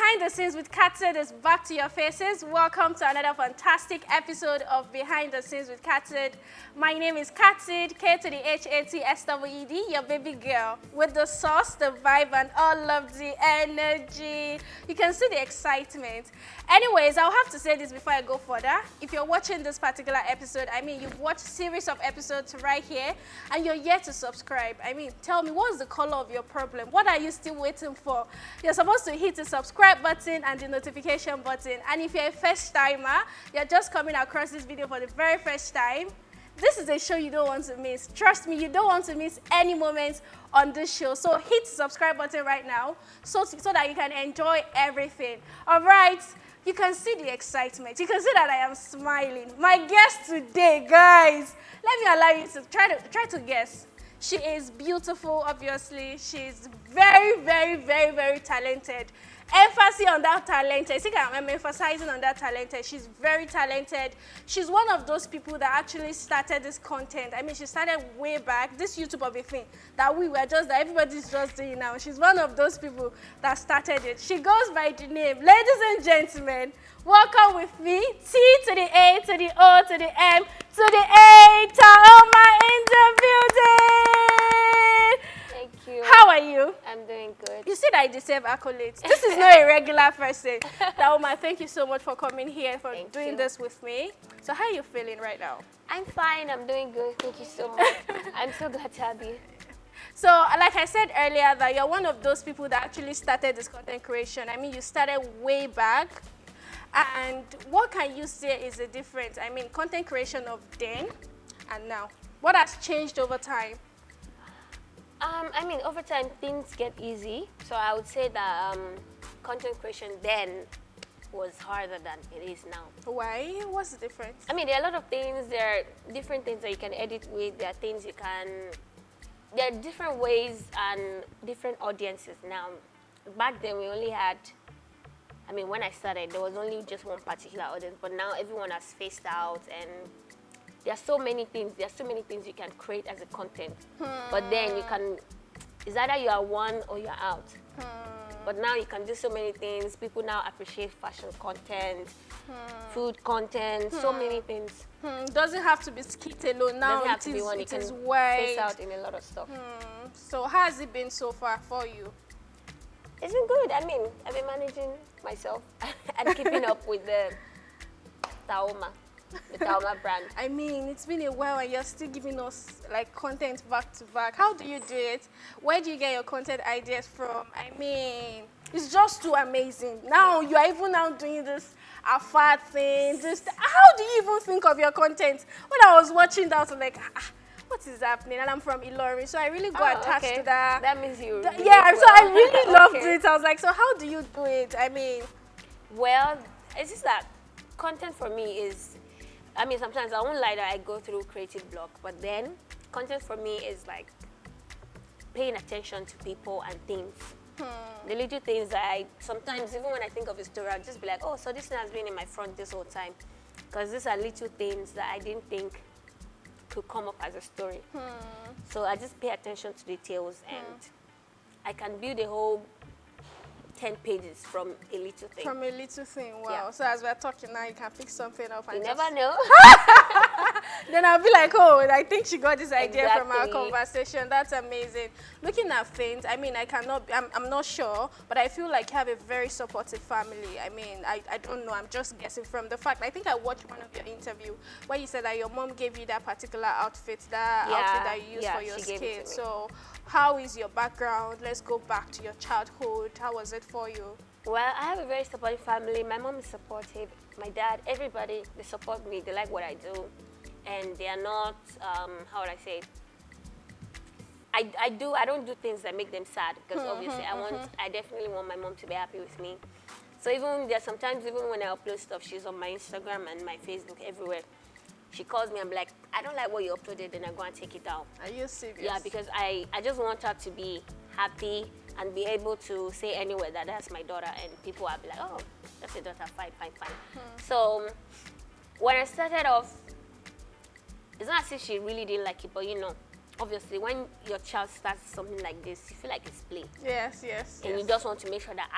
Behind the Scenes with Khatseed is back to your faces. Welcome to another fantastic episode of Behind the Scenes with Khatseed. My name is Khatseed, K to the H-A-T-S-W-E-D, your baby girl. With the sauce, the vibe, and all of the energy. You can see the excitement. Anyways, I'll have to say this before I go further. If you're watching this particular episode, you've watched a series of episodes right here, and you're yet to subscribe. Tell me, what's the color of your problem? What are you still waiting for? You're supposed to hit the subscribe button and the notification button. And if you're a first timer, you're just coming across this video for the very first time, this is a show you don't want to miss. Trust me, you don't want to miss any moments on this show. So hit the subscribe button right now so that you can enjoy everything. All right, you can see the excitement. You can see that I am smiling. My guest today, guys, let me allow you to try to guess. She is beautiful, obviously. She's very, very, very, very talented. Emphasis on that talented. I think I'm emphasizing on that talented. She's very talented. She's one of those people that actually started this content. She started way back, this YouTube of a thing that everybody's just doing now. She's one of those people that started it. She goes by the name, ladies and gentlemen, welcome with me, T to the A to the O to the M to the A, TAAOOMA in the building. Thank you. How are you? I'm doing good. You see that I deserve accolades. This is not a regular person. TAAOOMA, thank you so much for coming here, for doing this with me. So how are you feeling right now? I'm fine. I'm doing good. Thank you so much. I'm so glad to have you. So, like I said earlier, that you're one of those people that actually started this content creation. You started way back. And what can you say is the difference? Content creation of then and now. What has changed over time? Over time, things get easy. So I would say that content creation then was harder than it is now. Why? What's the difference? There are a lot of things. There are different things that you can edit with. There are things you can... There are different ways and different audiences now. Back then, we only had... when I started, there was only just one particular audience. But now everyone has spaced out, and there are so many things. There are so many things you can create as a content. But then you can... It's either you are one or you're out. But now you can do so many things. People now appreciate fashion content, food content, so many things. Doesn't have to be skit alone. Now doesn't have to be one. You can wide. space out in a lot of stuff. So how has it been so far for you? It's been good. I've been managing myself and keeping up with the TAAOOMA. The TAAOOMA brand. It's been a while and you're still giving us content back to back. How do you do it? Where do you get your content ideas from? It's just too amazing. Now you are even now doing this afar thing. How do you even think of your content? When I was watching that, I was like, what is happening? And I'm from Ilorin, so I really got attached to that. That means you. So I really loved it. I was like, so how do you do it? Well, it's just that content for me is. Sometimes I won't lie that I go through creative block, but then content for me is like paying attention to people and things. The little things that sometimes, even when I think of a story, I'll just be like, oh, so this thing has been in my front this whole time. Because these are little things that I didn't think could come up as a story. So I just pay attention to details, and I can build a whole 10 pages from a little thing. From a little thing, wow. Yeah. So as we're talking now, you can pick something up. And you never know. Then I'll be like, oh, I think she got this idea from our conversation. That's amazing. Looking at things, I'm not sure, but I feel like you have a very supportive family. I don't know, I'm just guessing from the fact. I think I watched one of your interview where you said that your mom gave you that particular outfit, outfit that you used for your skit. So how is your background? Let's go back to your childhood. How was it for you? Well, I have a very supportive family. My mom is supportive. My dad, everybody, they support me. They like what I do. And they are not, how would I say it? I don't do things that make them sad, because obviously I definitely want my mom to be happy with me. So sometimes when I upload stuff, she's on my Instagram and my Facebook, everywhere. She calls me and be like, I don't like what you uploaded, then I go and take it down. Are you serious? Yeah, because I just want her to be happy and be able to say anywhere that that's my daughter, and people will be like, oh, that's your daughter, fine. So when I started off, it's not as if she really didn't like it, but obviously when your child starts something like this, you feel like it's play. Yes. And you just want to make sure that,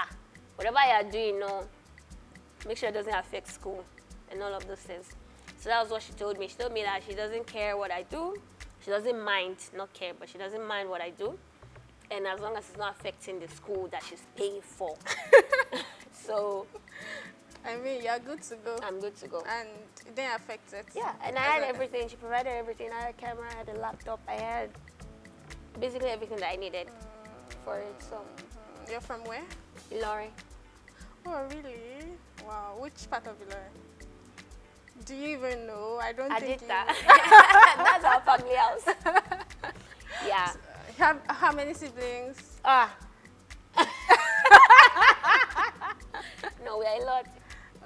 whatever you're doing, no, make sure it doesn't affect school and all of those things. So that was what she told me. She told me that she doesn't care what I do. She doesn't mind, not care, but she doesn't mind what I do. And as long as it's not affecting the school that she's paying for. So, I mean, you're good to go. I'm good to go. And it didn't affect it. Yeah, and I had everything. She provided everything. I had a camera, I had a laptop, I had basically everything that I needed for it. So, You're from where? Ilori. Oh, really? Wow. Which part of Ilorin? Do you even know? I don't I think did you that. That's our family house. Yeah. How many siblings? No, we are a lot.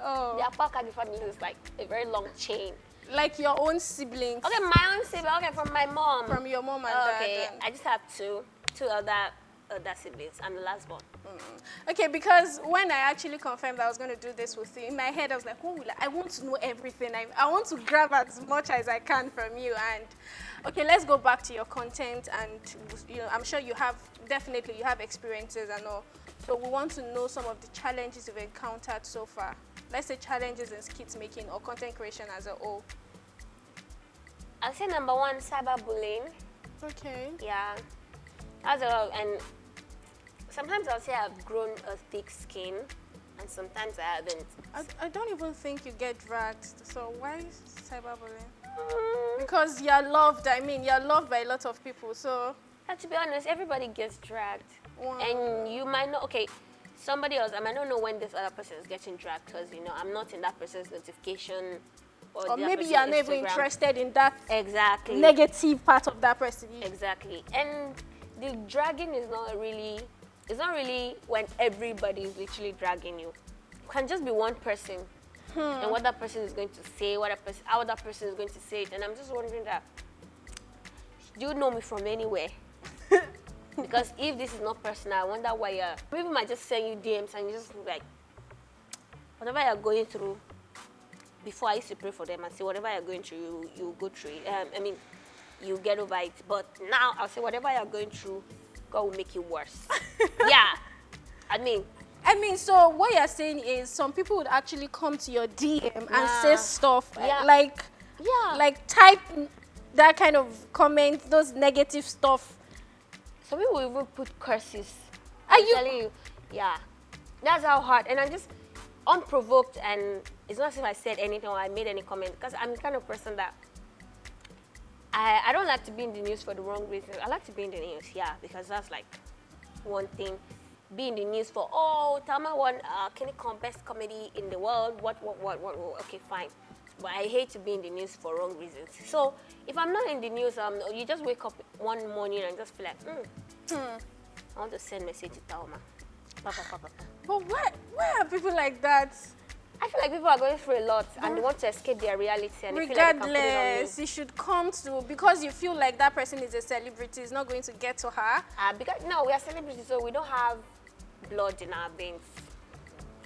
Oh. The Apakagi family is like a very long chain. Like your own siblings? Okay, my own sibling. Okay, from my mom. From your mom and okay, dad? I just have two other siblings. I'm the last born. Okay, because when I actually confirmed I was going to do this with you, in my head I was like, I want to know everything. I want to grab as much as I can from you. And okay, let's go back to your content. And I'm sure you have experiences and all. So we want to know some of the challenges you've encountered so far. Let's say challenges in skit making or content creation as a whole. I'll say number one, cyberbullying. Okay. Yeah, that's a, and sometimes I'll say I've grown a thick skin, and sometimes I haven't. I don't even think you get dragged. So why cyberbullying? Because you're loved. I mean, you're loved by a lot of people. So. To be honest, everybody gets dragged. Wow. And you might not, okay, somebody else, I might not know when this other person is getting dragged because, I'm not in that person's notification. Or maybe you're not even interested in that exactly negative part of that person. Exactly. And the dragging is not really, it's not really when everybody is literally dragging you. It can just be one person. And what that person is going to say, how that person is going to say it. And I'm just wondering that, do you know me from anywhere? Because if this is not personal, I wonder why people might just send you DMs and you just like, whatever you're going through, before I used to pray for them and say, whatever you're going through, you go through it. You get over it. But now I'll say, whatever you're going through, God will make it worse. Yeah. I mean, so what you're saying is some people would actually come to your DM and say stuff like type that kind of comment, those negative stuff. Some people even put curses. Are I'm telling you, yeah. That's how hard. And I'm just unprovoked, and it's not as if I said anything or I made any comment, because I'm the kind of person that I don't like to be in the news for the wrong reasons. I like to be in the news, yeah, because that's like one thing. Be in the news for, TAAOOMA won best comedy in the world. What? Okay, fine. But I hate to be in the news for wrong reasons. So if I'm not in the news, you just wake up one morning and just feel like, I want to send a message to TAAOOMA. But why are people like that? I feel like people are going through a lot and they want to escape their reality. And regardless, they feel like they can put it on me. you should come to, because you feel like that person is a celebrity, it's not going to get to her. Because no, we are celebrities, so we don't have blood in our veins.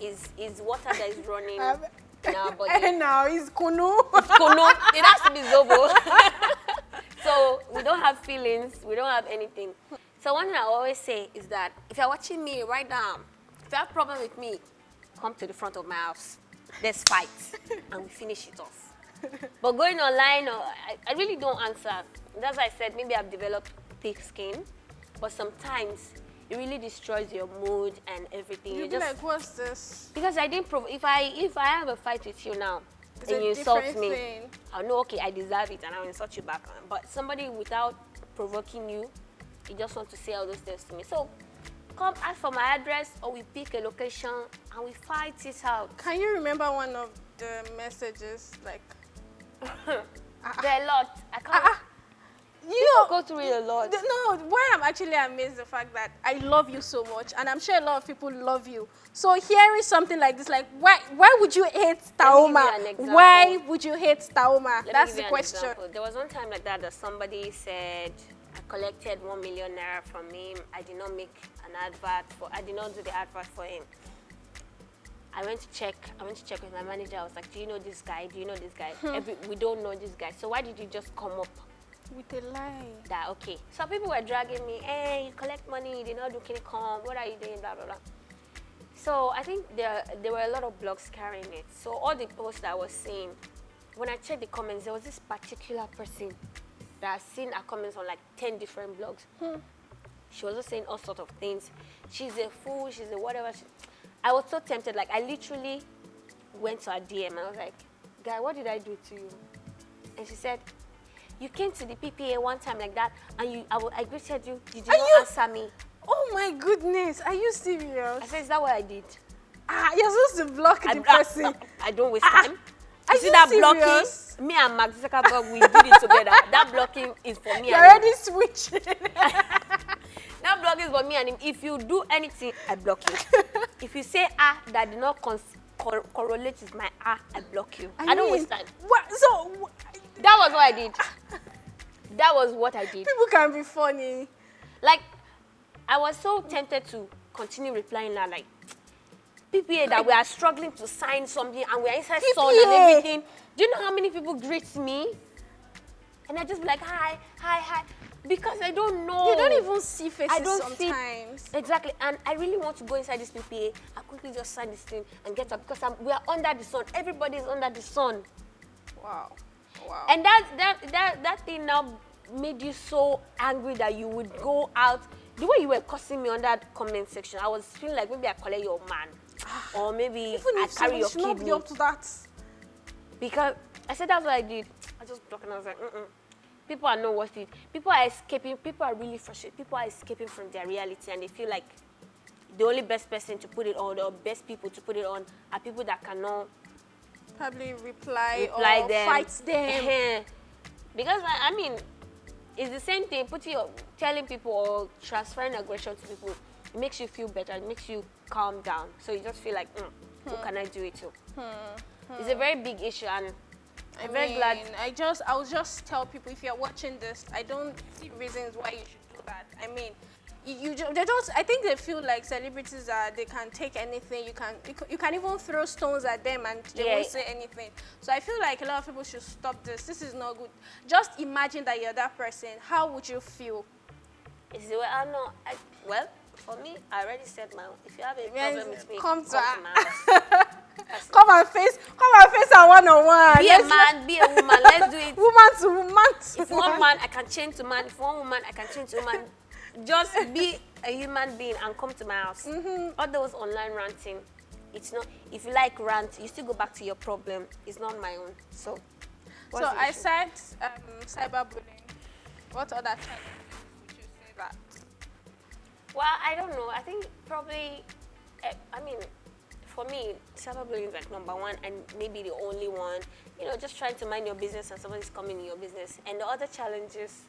Is water that is running in our body. And now it's kunu. It's kunu. It has to be zobo. So we don't have feelings. We don't have anything. So one thing I always say is that if you're watching me right now, if you have a problem with me, come to the front of my house. Let's fight, and we finish it off. But going online, I really don't answer. That's why I said maybe I've developed thick skin, but sometimes it really destroys your mood and everything. You'll be like, what's this? Because I didn't if I have a fight with you now It's and a you insult different me, thing. I'll know, okay, I deserve it and I'll insult you back. But somebody without provoking you, you just want to say all those things to me. So come ask for my address, or we pick a location and we fight it out. Can you remember one of the messages? Like, there are a lot. I can't. You go through it a lot. No, why I'm actually amazed the fact that I love you so much, and I'm sure a lot of people love you. So hearing something like this, like why would you hate TAAOOMA? Why would you hate TAAOOMA? That's the question. There was one time like that somebody said, I collected 1 million naira from him. I did not make an advert I did not do the advert for him. I went to check with my manager. I was like, do you know this guy? Do you know this guy? We don't know this guy. So why did you just come up with a lie? That okay. Some people were dragging me, hey, you collect money, you did not do Kinicom, what are you doing, blah, blah, blah. So I think there were a lot of blogs carrying it. So all the posts that I was seeing, when I checked the comments, there was this particular person that I've seen her comments on like 10 different blogs. She was just saying all sorts of things. She's a fool, she's a whatever. I was so tempted, like I literally went to her DM and I was like, guy, what did I do to you? And she said, you came to the PPA one time like that and I greeted you, you did not answer me. Oh my goodness, are you serious? I said, is that what I did? You're supposed to block the person. I don't waste time. Are see you that serious? blocking? Me and Mark Zuckerberg, we did it together. That blocking is for me. You're already switching. That blocking is for me and him. If you do anything, I block you. If you say that did not correlate with my I block you. I don't waste time. What? So that was what I did. That was what I did. People can be funny. Like, I was so tempted to continue replying now, like, PPA that we are struggling to sign something and we are inside sun and everything. Do you know how many people greet me? And I just be like, hi. Because I don't know. You don't even see faces I don't sometimes. See, exactly. And I really want to go inside this PPA and quickly just sign this thing and get up because we are under the sun. Everybody is under the sun. Wow. And that thing now made you so angry that you would go out. The way you were cursing me on that comment section, I was feeling like maybe I collect your man. Or maybe Even I if carry your should not be kidney. up to that. Because I said that's what I did. I just blocked and I was like, People are not worth it. People are escaping. People are really frustrated. People are escaping from their reality and they feel like the only best person to put it on, or best people to put it on, are people that cannot probably reply or them. Fight them. Because I mean, it's the same thing. Telling people or transferring aggression to people, it makes you feel better. It makes you calm down. So you just feel like, who can I do it to? It's a very big issue, and I'm very glad. I will just tell people, if you're watching this, I don't see reasons why you should do that. I mean, I think they feel like celebrities they can take anything. You can even throw stones at them and they won't say anything. So I feel like a lot of people should stop this. This is not good. Just imagine that you're that person. How would you feel? Well, for me, I already said my own. If you have a problem with me, come to my house. Come and face her one-on-one. Be a man, be a woman. Let's do it. Woman to woman. If you want man, I can change to man. If you want woman, I can change to woman. Just be a human being and come to my house. All those online ranting, it's not. If you like rant, you still go back to your problem. It's not my own. So I said cyberbullying. What other type would you say that? Well, I don't know. I think probably, for me, cyberbullying is like number one and maybe the only one. You know, just trying to mind your business and somebody's coming in your business. And the other challenges,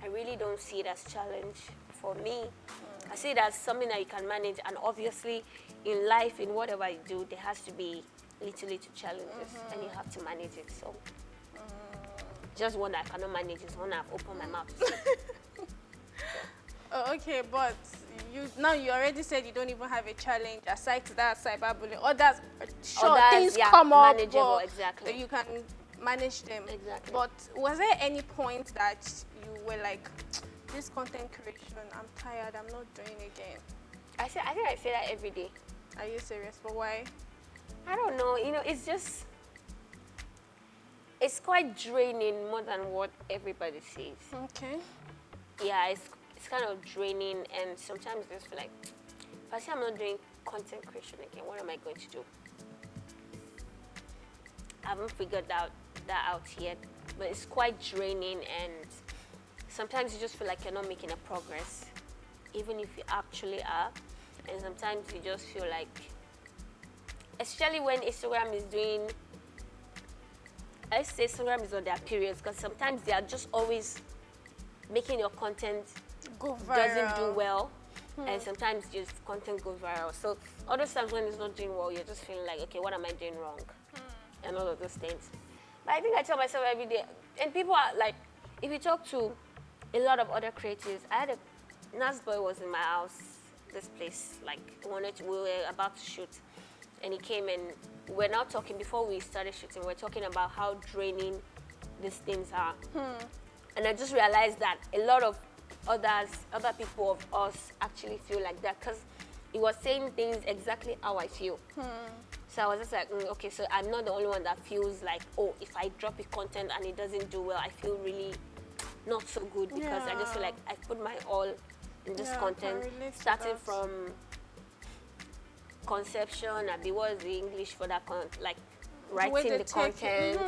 I really don't see it as challenge for me. I see it as something that you can manage. And obviously, in life, in whatever you do, there has to be little challenges and you have to manage it. So, just one that I cannot manage is one I've opened my mouth to say. Oh, okay, but you already said you don't even have a challenge aside to that cyberbullying. Others, things come up, manageable, exactly. You can manage them. Exactly. But was there any point that you were like, this content creation, I'm tired, I'm not doing it again? I think I say that every day. Are you serious? But why? I don't know. You know, it's quite draining more than what everybody says. Okay. Yeah, it's kind of draining, and sometimes I just feel like, if I say I'm not doing content creation again, what am I going to do? I haven't figured that out yet, but it's quite draining, and sometimes you just feel like you're not making a progress, even if you actually are. And sometimes you just feel like, especially when Instagram is doing, I say Instagram is on their periods, because sometimes they are just always making your content go viral. Doesn't do well, and sometimes just content goes viral. So other times when it's not doing well, you're just feeling like, okay, what am I doing wrong? And all of those things. But I think I tell myself every day, and people are like, if you talk to a lot of other creatives, I had a Nas boy was in my house, this place, like we were about to shoot, and he came and we're now talking, before we started shooting, we're talking about how draining these things are. And I just realized that a lot of other people of us actually feel like that, because it was saying things exactly how I feel. So I was just like, okay, so I'm not the only one that feels like, oh, if I drop a content and it doesn't do well, I feel really not so good because I just feel like I put my all in this content, starting from conception, what is the English for that, like writing the content,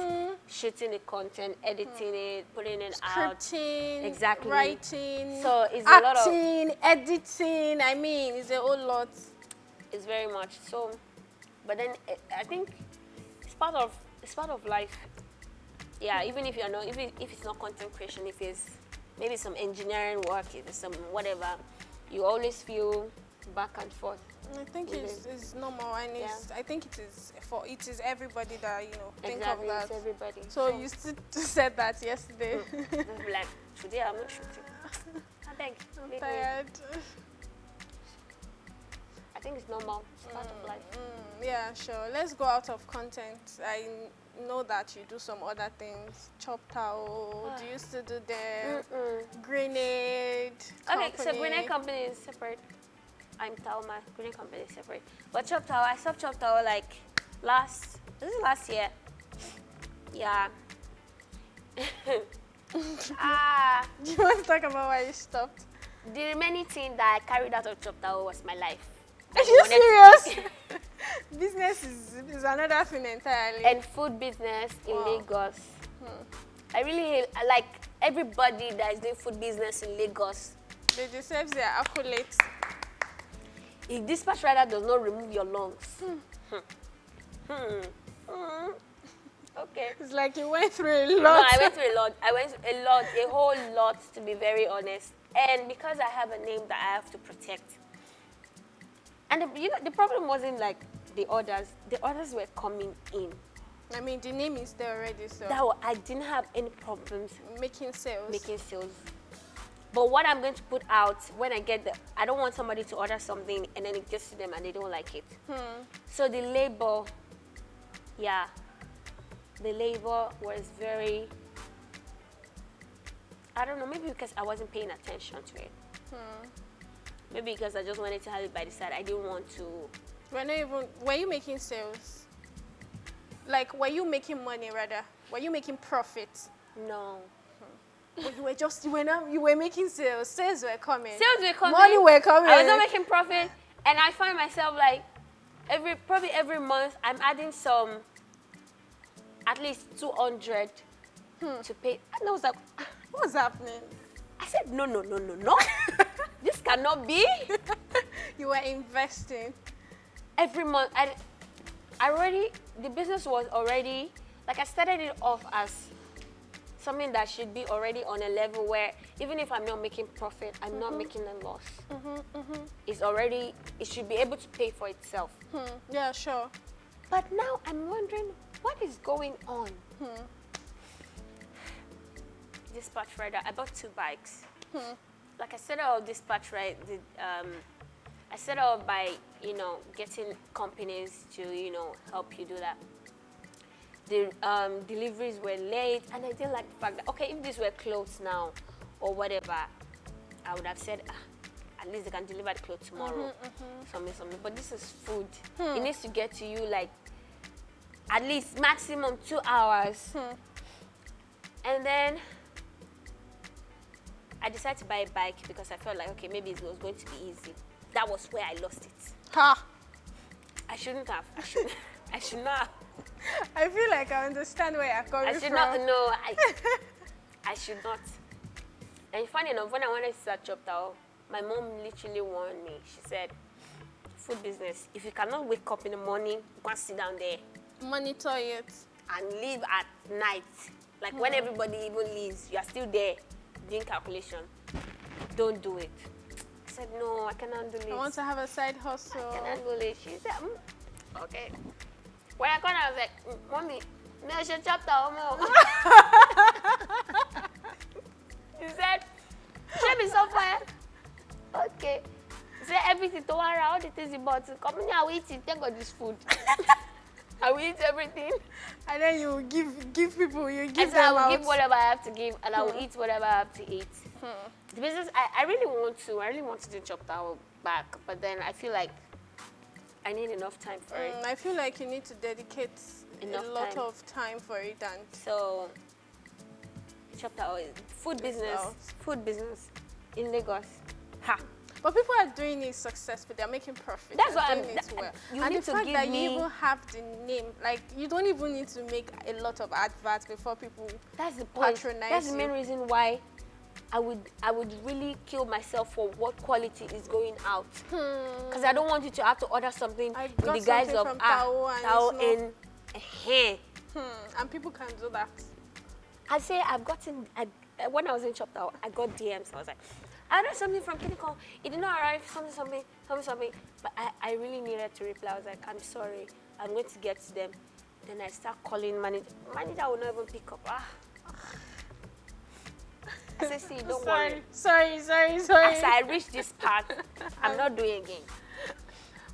shooting the content, editing it, putting it out. Scripting, writing, so it's acting, editing, I mean, it's a whole lot. It's very much so. But then I think it's part of life. Yeah, even if you're not, if it's not content creation, if it's maybe some engineering work, if it's some whatever, you always feel back and forth. I think it's normal, and I think it is everybody that think of that. It's everybody. So you said that yesterday. Like today I'm not shooting. I beg. I'm tired. I think it's normal. It's part of life. Yeah, sure. Let's go out of content. I know that you do some other things. Chop Tao. Do you still do them? Grenade. Okay, so Grenade company is separate. I'm TAAOOMA. Grenade company is separate. But Chop Tao, I stopped Chop Tao like last year. Yeah. Do you want to talk about why you stopped? The remaining thing that I carried out of Chop Tao was my life. Are you serious? Business is another thing entirely. And food business in Lagos. I really like everybody that is doing food business in Lagos. They deserve their accolades. If dispatch rider does not remove your lungs. Okay. It's like you went through a lot. No, I went through a lot. A whole lot, to be very honest. And because I have a name that I have to protect. And the problem wasn't like the orders. The orders were coming in. I mean, the name is there already, so. I didn't have any problems making sales. But what I'm going to put out when I get I don't want somebody to order something and then it gets to them and they don't like it. So the labor, the labor was very, I don't know, maybe because I wasn't paying attention to it. Maybe because I just wanted to have it by the side. I didn't want to. Were you making sales? Like, were you making money rather? Were you making profits? No. You were making sales. Sales were coming. Money were coming. I was not making profit, and I find myself like probably every month I'm adding some, at least 200 to pay. And I was like, what's happening? I said no. This cannot be. You were investing every month. The business was already, like, I started it off as something that should be already on a level where even if I'm not making profit, I'm not making a loss. It should be able to pay for itself. Yeah, sure. But now I'm wondering, what is going on? Dispatch rider, I bought 2 bikes. Like, I set up dispatch rider, I set up by, getting companies to, help you do that. The deliveries were late, and I didn't like the fact that, okay, if these were clothes now or whatever, I would have said, at least they can deliver the clothes tomorrow, something. But this is food. It needs to get to you like at least maximum 2 hours. And then I decided to buy a bike because I felt like, okay, maybe it was going to be easy. That was where I lost it. I shouldn't have. I should not have. I feel like I understand where you're coming from. I should not. No, I should not. And funny enough, when I wanted to start Chop Tao, my mom literally warned me. She said, food business, if you cannot wake up in the morning, you can't sit down there. Monitor it. And leave at night. Like when everybody even leaves, you are still there doing calculation. Don't do it. I said, no, I cannot do it. I want to have a side hustle. I cannot do it. She said, okay. When I called, I was like, Mommy, I should Chop Tao. She said, show me somewhere. Okay. She said, everything to her, all the things you bought. Come here, I will eat it. Thank God this food. I will eat everything. And then you give people, you give them out. I will give whatever I have to give, and I will eat whatever I have to eat. The business, I really want to do Chop Tao, back, but then I feel like I need enough time for it. I feel like you need to dedicate Enough a lot time. of time for it, and So, chopped out food business, out. food business in Lagos. Ha! but people are doing it successfully. They're making profit. That's they're what doing it well. You And need the to fact give that me. you even have the name, like you don't even need to make a lot of adverts before people. That's the point. Patronize That's the you. main reason why I would really kill myself for what quality is going out. Because I don't want you to have to order something I with got the guys something of from TAAOOMA and Tao it's in hair. And people can do that. I say when I was in Chop Tao, I got DMs. I was like, I ordered something from Clinical. It did not arrive. Something. But I really needed to reply. I was like, I'm sorry. I'm going to get to them. Then I start calling manager. Manager will not even pick up. I said, see, don't worry. Sorry. As I reach this part, I'm not doing again.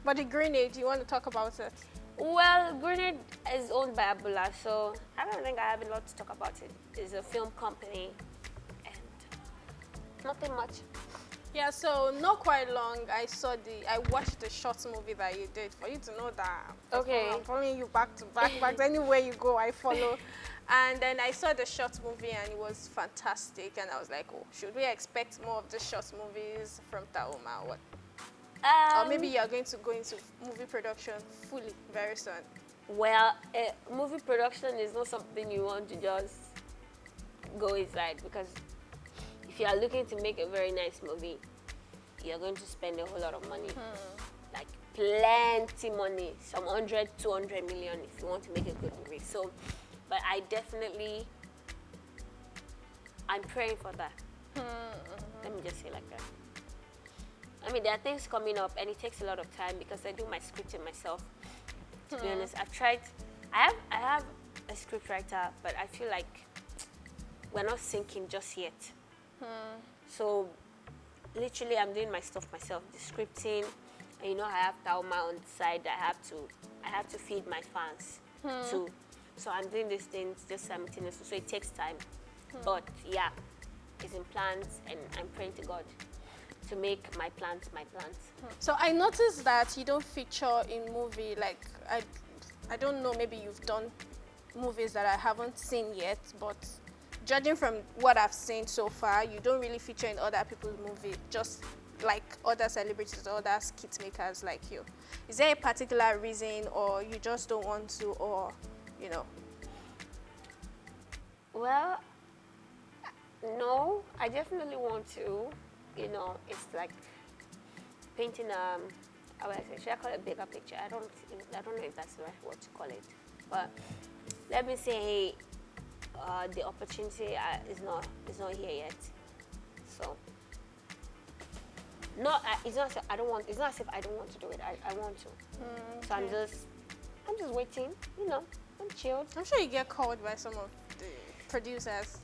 But the grenade, you want to talk about it? Well, Burnout is owned by Abula, so I don't think I have a lot to talk about it. It's a film company and nothing much. Yeah, so not quite long, I watched the short movie that you did for you to know that Okay. I'm following you back to back. Anywhere you go, I follow. And then I saw the short movie and it was fantastic. And I was like, oh, should we expect more of the short movies from TAAOOMA or what? Or maybe you're going to go into movie production fully very soon. Well, movie production is not something you want to just go inside, because if you are looking to make a very nice movie, you're going to spend a whole lot of money. Like plenty money, some 100, 200 million if you want to make a good movie. So, but I'm praying for that. Let me just say like that. I mean, there are things coming up and it takes a lot of time because I do my scripting myself. To be honest, I have a script writer, but I feel like we're not syncing just yet. So literally I'm doing my stuff myself, the scripting, and I have TAAOOMA on the side that I have to feed my fans too. So I'm doing these things just simultaneously, so it takes time. But yeah, it's in plans and I'm praying to God to make my plans my plans. So I noticed that you don't feature in movie, like I don't know, maybe you've done movies that I haven't seen yet, but judging from what I've seen so far, you don't really feature in other people's movie, just like other celebrities or other skit makers like you. Is there a particular reason, or you just don't want to, or Well, no, I definitely want to. It's like painting should I call it a bigger picture? I don't know if that's the right word to call it. But let me say the opportunity is not here yet. So it's not as if I don't want to do it. I want to. So I'm just waiting, I'm chilled. I'm sure you get called by some of the producers.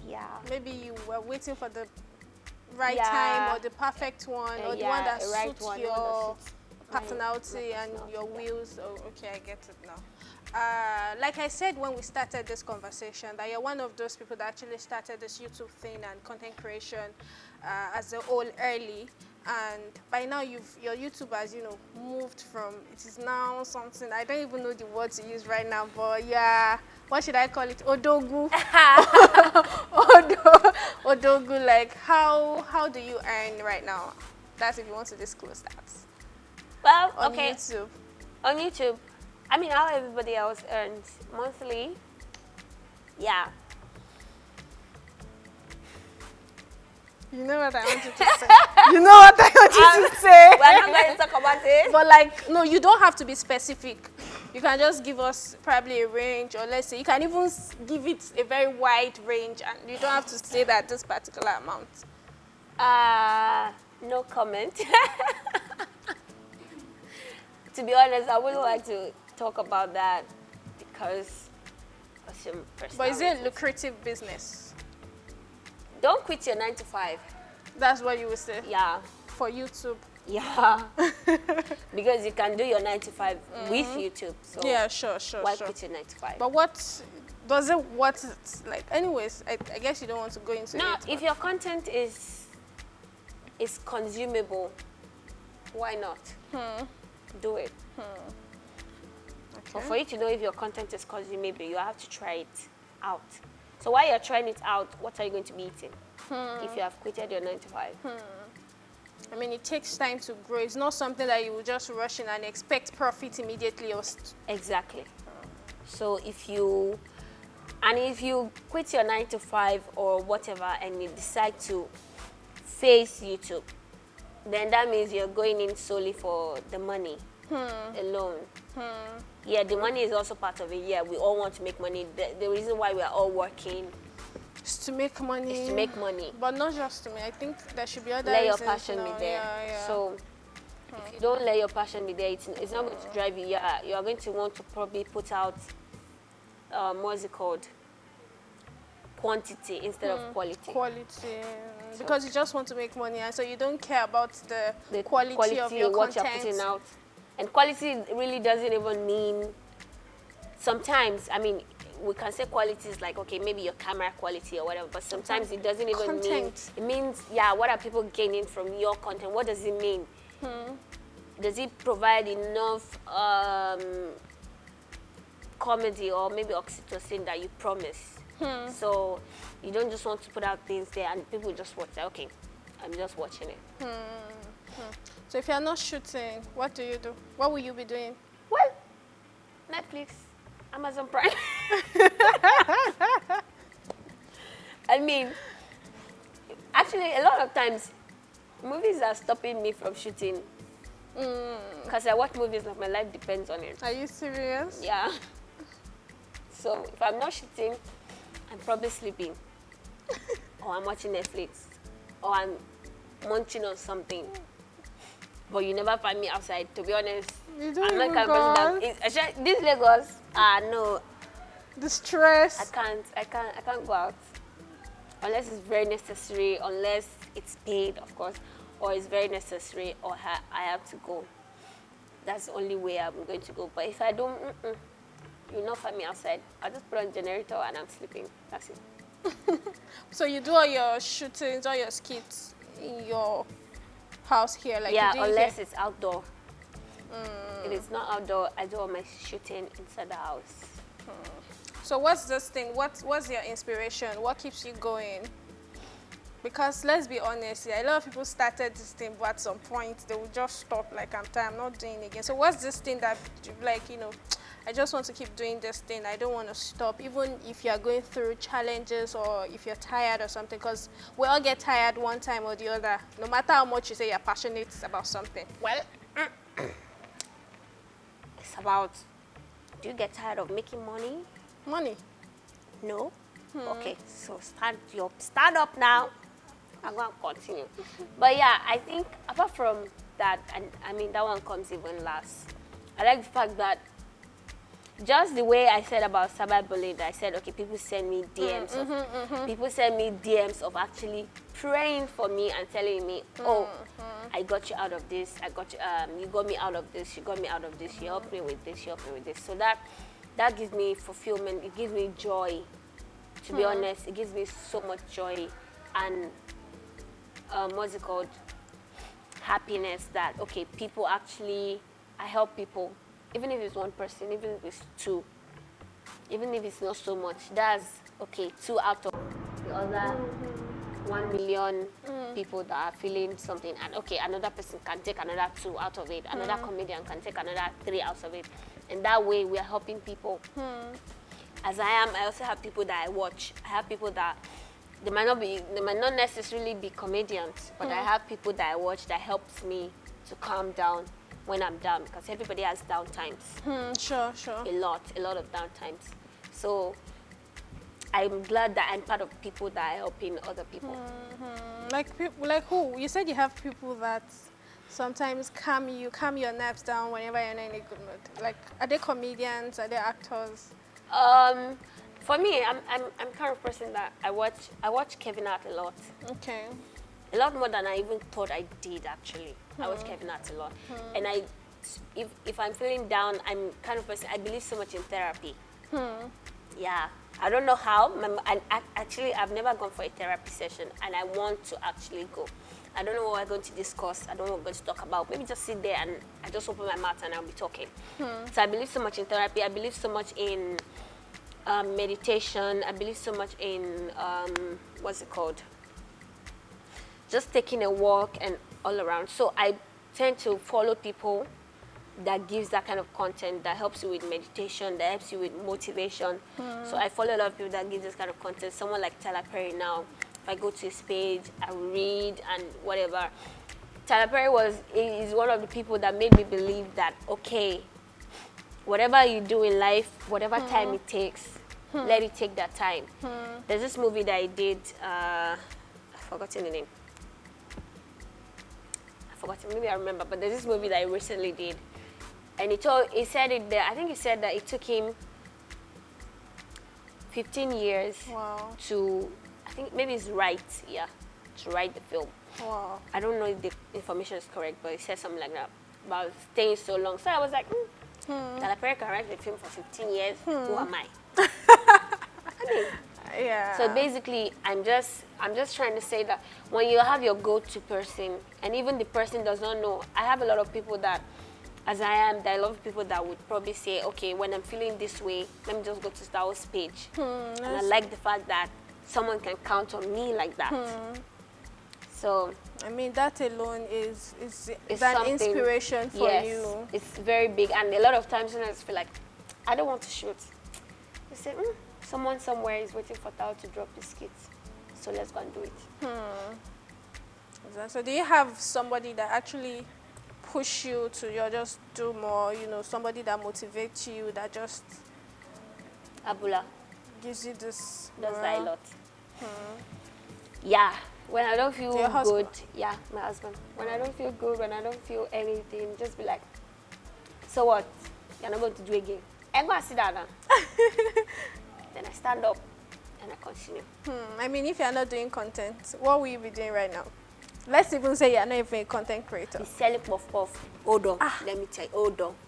Yeah. Maybe you were waiting for the right time or the perfect one, or the one that suits your personality and your wheels. Oh, okay, I get it now. Like I said when we started this conversation, that you're one of those people that actually started this YouTube thing and content creation as a whole early. And by now your YouTube has, moved from, it is now something, I don't even know the word to use right now, but yeah, what should I call it? Odogu. Odogu, like how do you earn right now? That's if you want to disclose that. Well, on okay. YouTube. On YouTube, I mean, how everybody else earns monthly. Yeah. You know what I wanted to say. You know what I wanted to say. We're not going to talk about it. But no, you don't have to be specific. You can just give us probably a range, or let's say you can even give it a very wide range, and you don't have to say that this particular amount. No comment. To be honest, I wouldn't like to talk about that because of some personal But is it a reasons. lucrative business? Don't quit your 9 to 5. That's what you would say? Yeah. For YouTube? Yeah. Because you can do your 9 to 5 with YouTube. So Yeah, sure. why quit your 9 to 5? But what it's like? Anyways, I guess you don't want to go into No, it. if your content is is consumable, why not? Do it. But for you to know if your content is consumable, you have to try it out. So while you're trying it out, what are you going to be eating if you have quitted your 9 to 5? I mean, it takes time to grow. It's not something that you will just rush in and expect profit immediately. Exactly. So if you quit your 9 to 5 or whatever and you decide to face YouTube, then that means you're going in solely for the money alone. Yeah, the money is also part of it. Yeah, we all want to make money. The reason why we are all working is to make money. Is to make money. But not just to me. I think there should be other let reasons. Your passion be there. Yeah. So if you don't let your passion be there, it's not going to drive you. You are going to want to probably put out, what's it called? Quantity instead of quality. Because you just want to make money, and so you don't care about the quality of your what content. You're putting out. And quality really doesn't even mean, sometimes, I mean, we can say quality is like, okay, maybe your camera quality or whatever, but sometimes it doesn't even mean, it means, yeah, what are people gaining from your content? What does it mean? Does it provide enough comedy or maybe oxytocin that you promise? So you don't just want to put out things there and people just watch that, okay, I'm just watching it. So if you're not shooting, what do you do? What will you be doing? Well, Netflix, Amazon Prime. I mean, actually, a lot of times, movies are stopping me from shooting. Because I watch movies like my life depends on it. Are you serious? Yeah. So if I'm not shooting, I'm probably sleeping. Or I'm watching Netflix. Or I'm munching on something. But you never find me outside, to be honest. You don't I'm not even kind of person that this Lagos, no. The stress. I can't go out. Unless it's very necessary, unless it's paid, of course, or it's very necessary, or I have to go. That's the only way I'm going to go. But if I don't, you'll not find me outside. I'll just put on generator and I'm sleeping. That's it. So you do all your shootings, all your skits in your house here, like yeah, you do unless here? it's outdoor. If it's not outdoor, I do all my shooting inside the house. So what's this thing? What's your inspiration? What keeps you going? Because let's be honest, yeah, a lot of people started this thing, but at some point they will just stop. Like, I'm tired, I'm not doing it again. So what's this thing that, like, I just want to keep doing this thing. I don't want to stop, even if you're going through challenges or if you're tired or something, because we all get tired one time or the other, no matter how much you say you're passionate about something. Well, it's about, do you get tired of making money? Money? No? Okay, so stand up now. I'm going to continue. But yeah, I think apart from that, and I mean, that one comes even last. I like the fact that just the way I said about cyberbullying, I said, okay, people send me DMs. People send me DMs of actually praying for me and telling me, oh, I got you out of this. I got you, you got me out of this. You got me out of this. You helped me with this. You helped me with this. So that gives me fulfillment. It gives me joy. To be honest, it gives me so much joy and what's it called? Happiness that, okay, people actually, I help people. Even if it's one person, even if it's two, even if it's not so much, that's, okay, 2 out of the other 1 million people that are feeling something. And, okay, another person can take another 2 out of it. Another comedian can take another 3 out of it. And that way, we are helping people. As I am, I also have people that I watch. I have people that, they might not necessarily be comedians, but I have people that I watch that helps me to calm down when I'm down, because everybody has down times. Sure. A lot of down times. So I'm glad that I'm part of people that are helping other people. Like who? You said you have people that sometimes calm your nerves down whenever you're not in a good mood. Like, are they comedians? Are they actors? For me, I'm kind of person that I watch Kevin Hart a lot. Okay. A lot more than I even thought I did, actually. I watch Kevin Hart a lot. And if I'm feeling down, I'm kind of person, I believe so much in therapy. Yeah. I don't know how. Actually, I've never gone for a therapy session, and I want to actually go. I don't know what we're going to discuss. I don't know what we're going to talk about. Maybe just sit there and I just open my mouth and I'll be talking. So I believe so much in therapy. I believe so much in meditation. I believe so much in, what's it called? Just taking a walk and all around. So I tend to follow people that gives that kind of content, that helps you with meditation, that helps you with motivation. So I follow a lot of people that give this kind of content. Someone like Tyler Perry now, if I go to his page, I read and whatever. Tyler Perry is one of the people that made me believe that, okay, whatever you do in life, whatever time it takes, let it take that time. There's this movie that I did, I've forgotten the name. Maybe I remember, but there's this movie that I recently did. And he said it there, I think he said that it took him 15 years to, I think maybe it's right, to write the film. Wow. I don't know if the information is correct, but he said something like that about staying so long. So I was like, Tyler Perry can write the film for 15 years. Who am I? I mean, yeah. So basically, I'm just trying to say that when you have your go-to person, and even the person does not know, I have a lot of people that, as I am, there are a lot of people that would probably say, okay, when I'm feeling this way, let me just go to TAAOOMA's page. And I like the fact that someone can count on me like that. So I mean, that alone is that inspiration for you. It's very big, and a lot of times when I just feel like I don't want to shoot, I say, someone somewhere is waiting for Tao to drop the skits, so let's go and do it. So do you have somebody that actually push you to just do more, somebody that motivates you, that just Abula gives you this does that a lot. Yeah, when I don't feel good, my husband, when I don't feel good, when I don't feel anything, just be like, so what, you're not going to do again, I'm going to sit down now. Then I stand up and I continue. I mean, if you're not doing content, what will you be doing right now? Let's even say you're not even a content creator. He's selling puff puff. Hold on, let me tell you.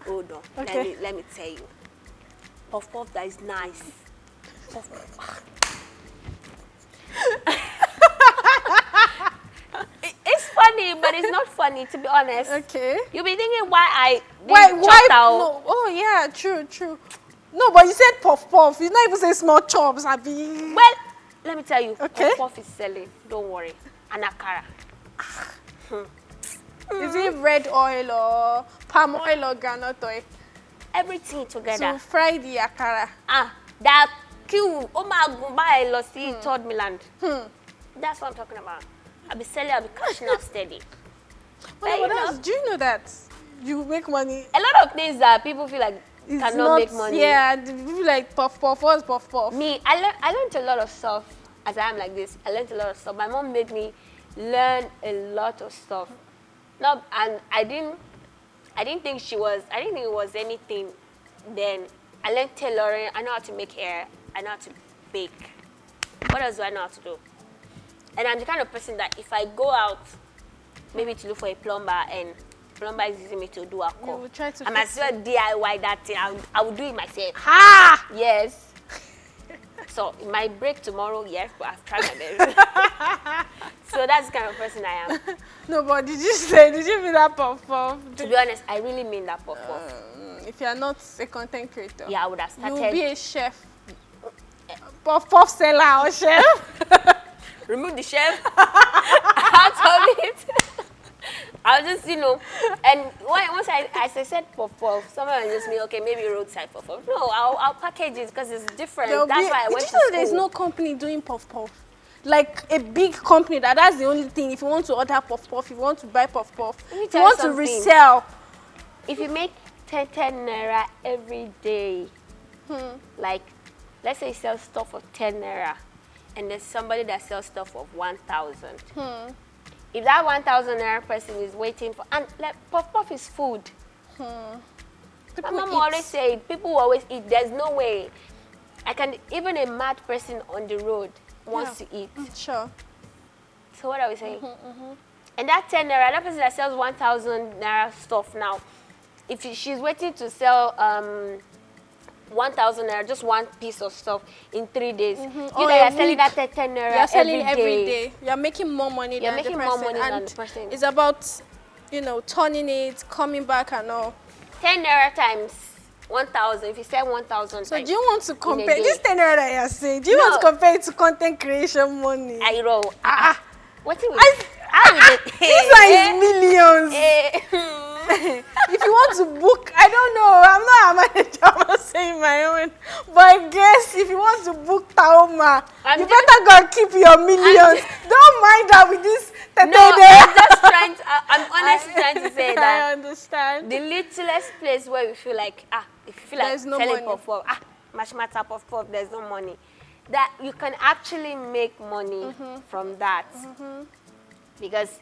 Hold on. Okay. Let me tell you. Puff puff that is nice. Puff puff. It's funny, but it's not funny, to be honest. Okay. You'll be thinking why I didn't chop out. No. Oh yeah, true. No, but you said puff puff. You not even say small chops, Abby. Well, let me tell you. Okay. Puff puff is selling. Don't worry. And akara. Is it red oil or palm oil or groundnut oil? Everything together. To fry the akara. That queue. Oh my God, I lost it. Third Milan. That's what I'm talking about. I'll be selling. I'll be cashing out steady. Do you know that you make money? A lot of things that people feel like cannot make money. Yeah, people like puff puff. What's puff puff? Me, I learned a lot of stuff as I am like this. I learned a lot of stuff. My mom made me learn a lot of stuff. No, and I didn't think it was anything then. I learned tailoring. I know how to make hair. I know how to bake. What else do I know how to do? And I'm the kind of person that if I go out, maybe to look for a plumber and plumber is using me to do a call, I might as well DIY that thing. I will do it myself. Ha! Yes. So it might break tomorrow, yes, but I've tried my best. So that's the kind of person I am. No, but did you mean that puff puff? To be honest, I really mean that puff puff. If you're not a content creator, I would have started. You'll be a chef. Puff puff seller or chef. Remove the chef out of it. I'll just, and once I said puff puff, someone will just be, okay, maybe roadside puff puff. No, I'll package it because it's different. That's why I went to school. There's no company doing puff puff? Like a big company that's the only thing. If you want to order puff puff, if you want to buy puff puff, if you want to resell. If you make 10 naira every day, like, let's say you sell stuff for 10 naira, and there's somebody that sells stuff for 1,000. If that 1,000 naira person is waiting for, and like puff puff is food. My mom always say, people always eat. There's no way. Even a mad person on the road wants to eat. Sure. So what are we saying? And that 10 naira, that person that sells 1,000 naira stuff now, if she's waiting to sell 1,000 naira, just one piece of stuff in 3 days. You Or guys a are selling week. that at 10 naira You're selling every day. You're making more money You're than making the more person. money than And the person. it's about, turning it, coming back and all. 10 naira times 1,000. If you sell 1,000 So times do you want to in a compare day. this 10 naira that you're saying? Do you want to No. compare it to content creation money? I roll. What do we? These are his millions. If you want to book, I don't know. I'm not a manager. I'm not saying my own. But I guess if you want to book TAAOOMA, you better go and keep your millions. Don't mind that with this. No, I'm just trying to, I'm honestly trying to say that I understand. the littlest place where we feel like, if you feel like There's no selling money. puff, mashmata puff, there's no money. That you can actually make money from that. Because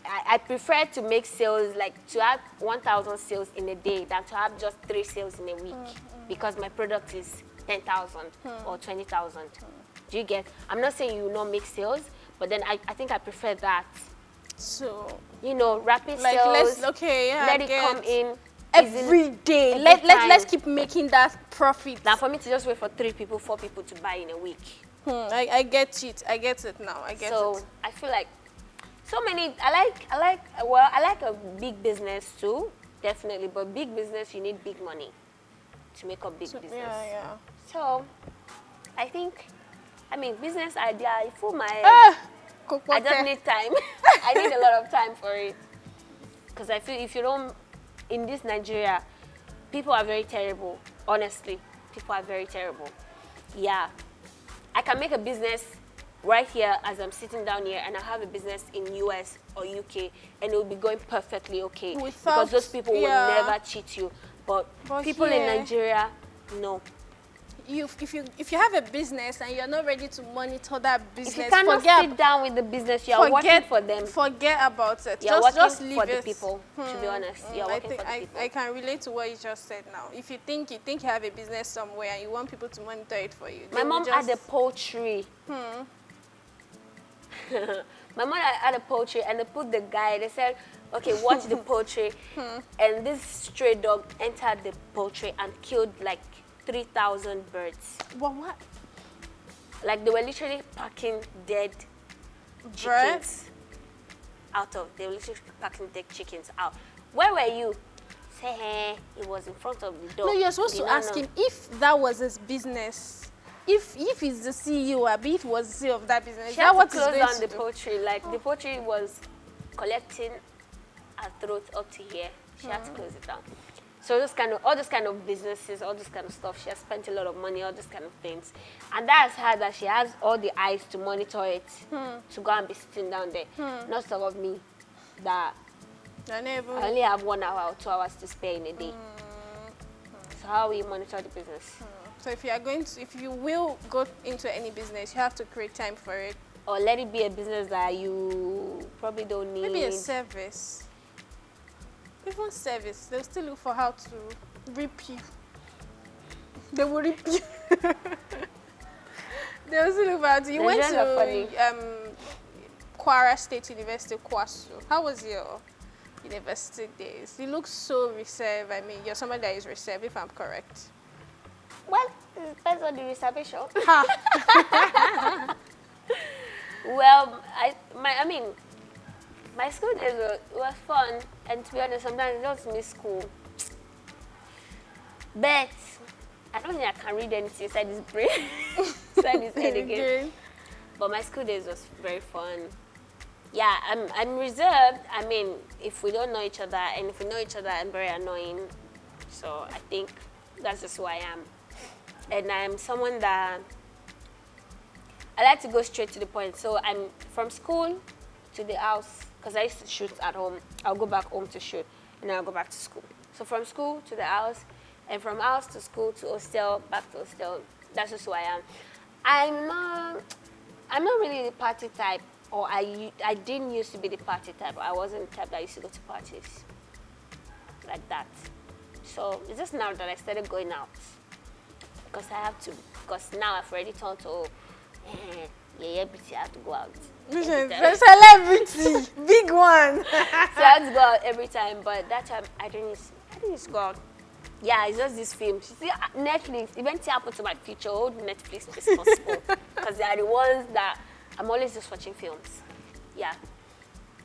I prefer to make sales, like to have 1,000 sales in a day than to have just 3 sales in a week. Because my product is 10,000 or 20,000. Do you get? I'm not saying you will not make sales, but then I think I prefer that. So, Rapid like, sales. let it come in every day. every Let's time. keep making that profit. Than for me to just wait for 3 people, 4 people to buy in a week. I get it. I get it now. I get it. So I feel like so many. I like a big business too, definitely. But big business, you need big money to make a big business. Yeah. So I think, business idea. I feel my. I just need time. I need a lot of time for it. Because I feel if you don't, in this Nigeria, people are very terrible. Honestly, people are very terrible. Yeah. I can make a business right here as I'm sitting down here, and I have a business in US or UK, and it will be going perfectly okay. Because those people will never cheat you. But people in Nigeria, no. If you have a business and you're not ready to monitor that business, if you cannot sit down with the business, you're working for them. Forget about it. Just leave for it. the people. To be honest, you're working for the people. I can relate to what you just said now. If you think you have a business somewhere and you want people to monitor it for you, my mom had a poultry. My mom had a poultry, and they put the guy. They said, "Okay, watch the poultry," and this stray dog entered the poultry and killed like 3,000 birds. What? Like they were literally packing dead chickens out of. They were literally packing dead chickens out. Where were you? Say, hey, it was in front of the door. No, you're supposed to ask him if that was his business. If he's the CEO, or if he was the CEO of that business, she had to close down the poultry. Like the poultry was collecting her throat up to here. She had to close it down. So all those kind of businesses, all this kind of stuff, she has spent a lot of money, all these kind of things. And that's her that she has all the eyes to monitor it, to go and be sitting down there. Not some of me that I only have 1 hour or 2 hours to spare in a day. So how will you monitor the business? So if you will go into any business, you have to create time for it. Or let it be a business that you probably don't need. Maybe a service. Even service, they'll still look for how to rip you. They will rip you. They'll still look for how to. You went to Kwara State University, Kwasu. How was your university days? You look so reserved. You're somebody that is reserved, if I'm correct. Well, it depends on the reservation. Well, my school days were fun, and to be honest, sometimes I just miss school. But I don't think I can read anything inside this brain, inside this head again. But my school days was very fun. Yeah, I'm reserved. If we don't know each other, and if we know each other, I'm very annoying. So I think that's just who I am. And I'm someone that I like to go straight to the point. So I'm from school to the house, because I used to shoot at home. I'll go back home to shoot, and then I'll go back to school. So from school to the house, and from house to school to hostel, back to hostel. That's just who I am. I'm not really the party type, or I didn't used to be the party type. I wasn't the type that used to go to parties like that. So it's just now that I started going out, because I have to. Because now I've already turned to, I have to go out. Celebrity, big one. So I have to go out every time, but that time I didn't used to go out. Yeah, it's just this film. You see, Netflix, if anything happens to my future, hold Netflix responsible. Because they are the ones that I'm always just watching films. Yeah.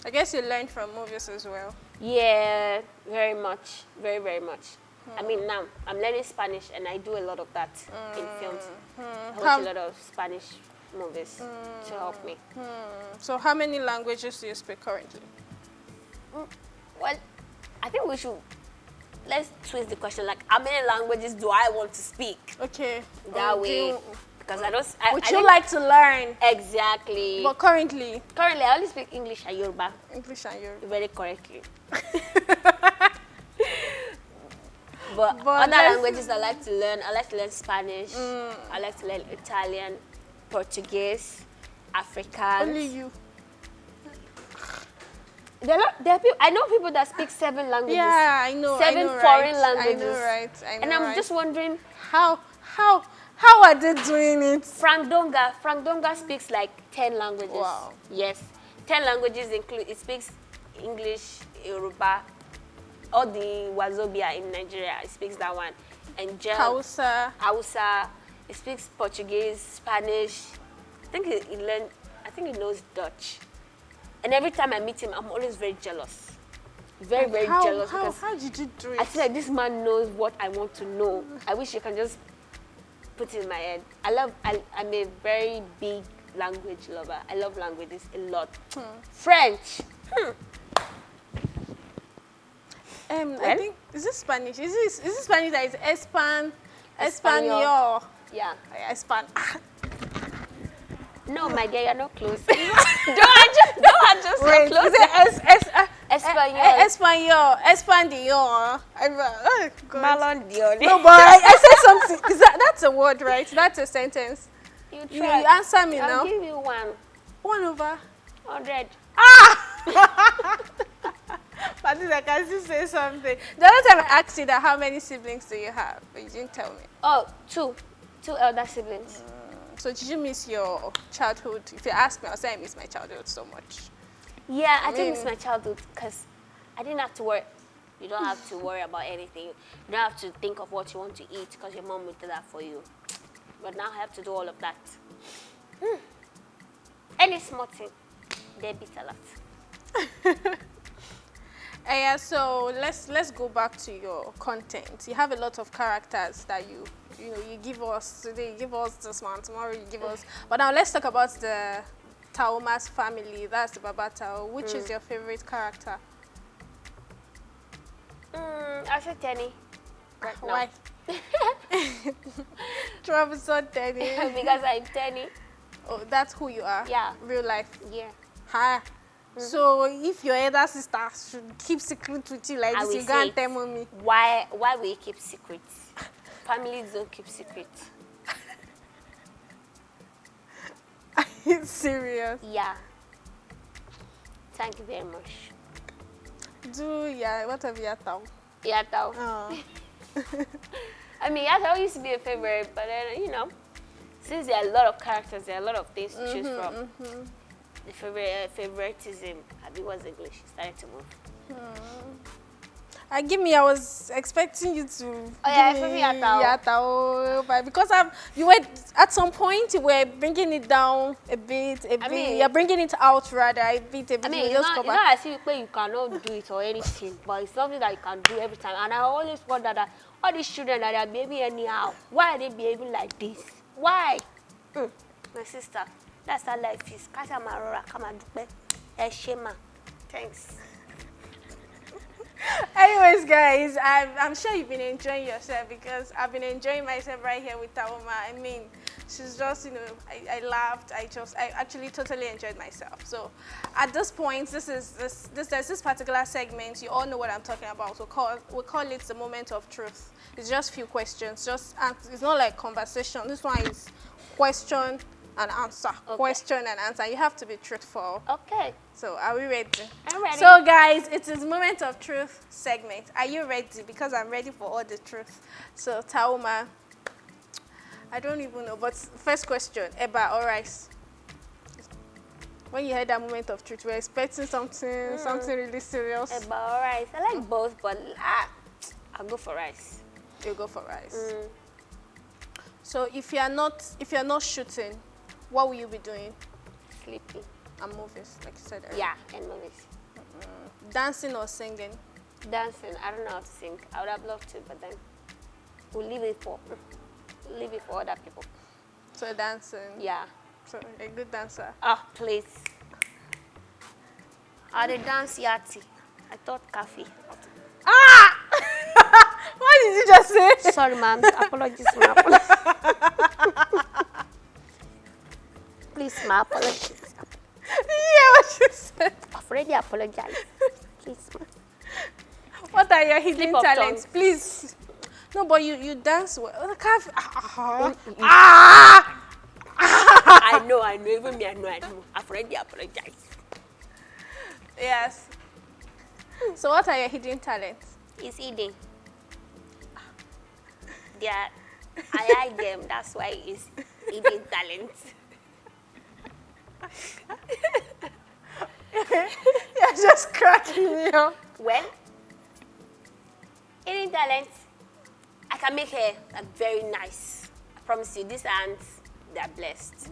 I guess you learned from movies as well. Yeah, very much. Very, very much. I mean, now I'm learning Spanish and I do a lot of that in films. I watch a lot of Spanish movies to help me. So how many languages do you speak currently? Well, I think let's twist the question. Like, how many languages do I want to speak? Okay. That way. Because would you like to learn? Exactly. But currently? Currently, I only speak English and Yoruba. English and Yoruba. Very correctly. But other languages I like to learn Spanish. I like to learn Italian, Portuguese, Afrikaans. Only you. There are people, I know people that speak 7 languages. Yeah, I know. Seven foreign languages. I know, right? And I'm just wondering how are they doing it? Frank Donga speaks like 10 languages. Wow. Yes. 10 languages include, it speaks English, Yoruba, all the Wazobia in Nigeria, it speaks that one. And Hausa, it speaks Portuguese, Spanish. I think he knows Dutch. And every time I meet him, I'm always very jealous. Very jealous. How did you do it? I feel like this man knows what I want to know. I wish you can just put it in my head. I'm a very big language lover. I love languages a lot. French. I think, is this Spanish? Is this Spanish that is Espanol? Yeah. Espan. No, my dear, you're not close. don't adjust. Wait, close. Is it Espanol. Espanol. Oh, God. Ballon d'Or. No, but I said something. That's a word, right? That's a sentence. You answer me now. I'll give you 1. 1 over 100. But I can still say something. The other time I asked you that how many siblings do you have, but you didn't tell me. Oh, 2 elder siblings. So did you miss your childhood? If you ask me, I'll say I miss my childhood so much. Yeah, I did miss my childhood because I didn't have to worry. You don't have to worry about anything. You don't have to think of what you want to eat because your mom will do that for you. But now I have to do all of that. Any small thing, they beat a lot. Yeah, so let's go back to your content. You have a lot of characters that you give us today. You give us this one, tomorrow you give us. But now let's talk about the TAAOOMA's family. That's the Baba Tao. Which is your favorite character? I said Tenny. Right now. Why? Troublesome Tenny. Because I'm Tenny. Oh, that's who you are? Yeah. Real life? Yeah. Hi. So if your elder sister should keep secret with you like this, you can't tell mommy. Why will you keep secrets? Families don't keep secrets. Are you serious? Yeah. Thank you very much. What have you thought? Yatao. Oh. I mean, Yatao used to be a favorite, but then, since there are a lot of characters, there are a lot of things to choose from. The favoritism, was English, started to move. I was expecting you to give me Yatao, but because you were at some point you were bringing it down a bit. You're bringing it out rather a bit. I mean, it's not as if you cannot do it or anything, but it's something that you can do every time. And I always wonder that all these children that are behaving anyhow, why are they behaving like this? Why? My sister, that's how life is. Thanks. Anyways, guys, I'm sure you've been enjoying yourself because I've been enjoying myself right here with TAAOOMA. I mean, she's just, I laughed. I actually totally enjoyed myself. So at this point, there's this particular segment. You all know what I'm talking about. We call it the moment of truth. It's just few questions. It's not like conversation. This one is question and answer. Okay. Question and answer. You have to be truthful. Okay. So are we ready? I'm ready. So guys, it is moment of truth segment. Are you ready? Because I'm ready for all the truth. So TAAOOMA, I don't even know, but first question, eba or rice? When you heard that moment of truth, we're expecting something really serious. Eba or rice? I like both, but I'll go for rice. You go for rice. So if you're not shooting, what will you be doing? Sleeping. And movies, like you said earlier. Yeah, and movies. Dancing or singing? Dancing. I don't know how to sing. I would have loved to, but then we'll leave it for other people. So dancing. Yeah. So a good dancer. Ah, please. I did dance yati. I thought coffee. Ah! What did you just say? Sorry, ma'am. Apologies, ma'am. Please, ma'am. Apologies. Yeah, what you said. I've already apologized. Please, ma'am. What are your hidden Slip of talents? tongue. Please. No, but you dance well. I know. Even me, I know. I've already apologized. Yes. So what are your hidden talents? It's eating. I like them. That's why it's eating talent. You're just cracking me up. Well, eating talent, I can make hair like very nice. I promise you, these hands, they're blessed.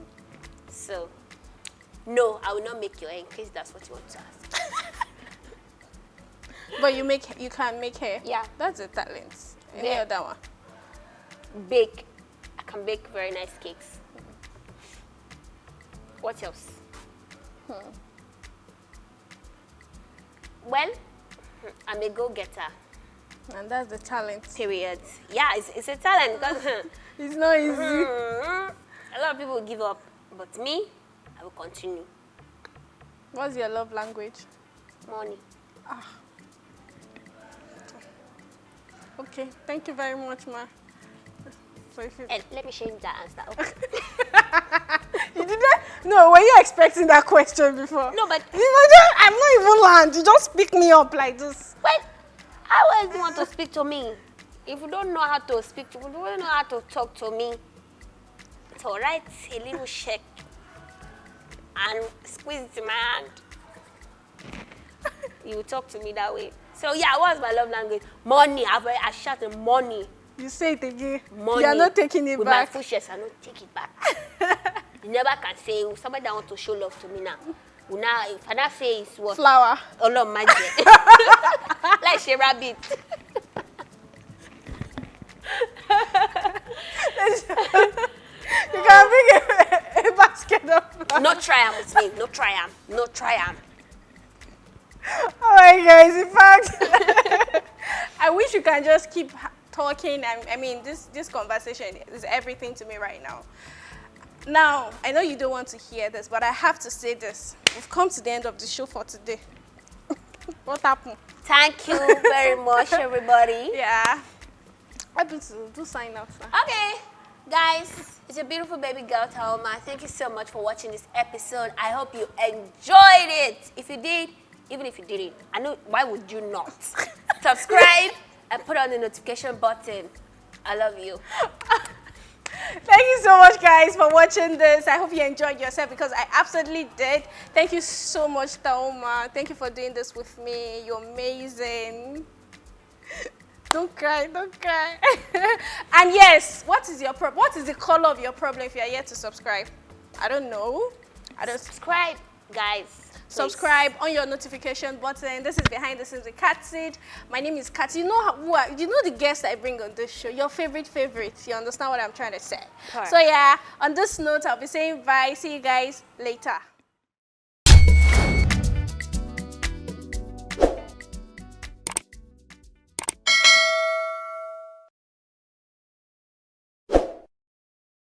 So, no, I will not make your hair in case that's what you want to ask. But you can make hair. Yeah. That's a talent. Any Yeah. other one? Bake. I can bake very nice cakes. What else? Well, I'm a go-getter. And that's the talent. Period. Yeah, it's a talent. Because It's not easy. a lot of people give up, but me, I will continue. What's your love language? Money. Okay, thank you very much, ma. So if you, And let me change that answer. Okay. you didn't? No, were you expecting that question before? No, but I'm not even land. You just pick me up like this. well, how else do you want to speak to me? If you don't know how to speak to me, if you don't know how to talk to me, it's all right. A little shake and squeeze it in my hand. You will talk to me that way. So yeah, what's my love language? Money. I shout money. You say it again. Money. You are not taking it with back. my full chest, I don't take it back. You never can say somebody that want to show love to me now. Now, if I not say it's what Flower. Allah magic. Like she rabbit. You can bring a basket of flowers. No try am with me. No try am. No try am. All right, guys. In fact, I wish you can just keep talking. I mean, this conversation is everything to me right now. Now, I know you don't want to hear this, but I have to say this. We've come to the end of the show for today. What happened? Thank you very much, everybody. Yeah. Happy to do sign out. Sir. Okay, guys, it's a beautiful baby girl, TAAOOMA. Thank you so much for watching this episode. I hope you enjoyed it. If you did, even if you didn't, I know, why would you not? Subscribe and put on the notification button. I love you. Thank you so much, guys, for watching this. I hope you enjoyed yourself because I absolutely did. Thank you so much, TAAOOMA. Thank you for doing this with me. You're amazing. Don't cry, don't cry. And yes, what is your problem? What is the color of your problem if you are yet to subscribe? I don't know. I don't Subscribe, guys. Subscribe on your notification button. This is Behind the Scenes with Khatseed. My name is Kat. You know you know the guests I bring on this show. Your favorite. You understand what I'm trying to say? Correct. So yeah, on this note, I'll be saying bye. See you guys later.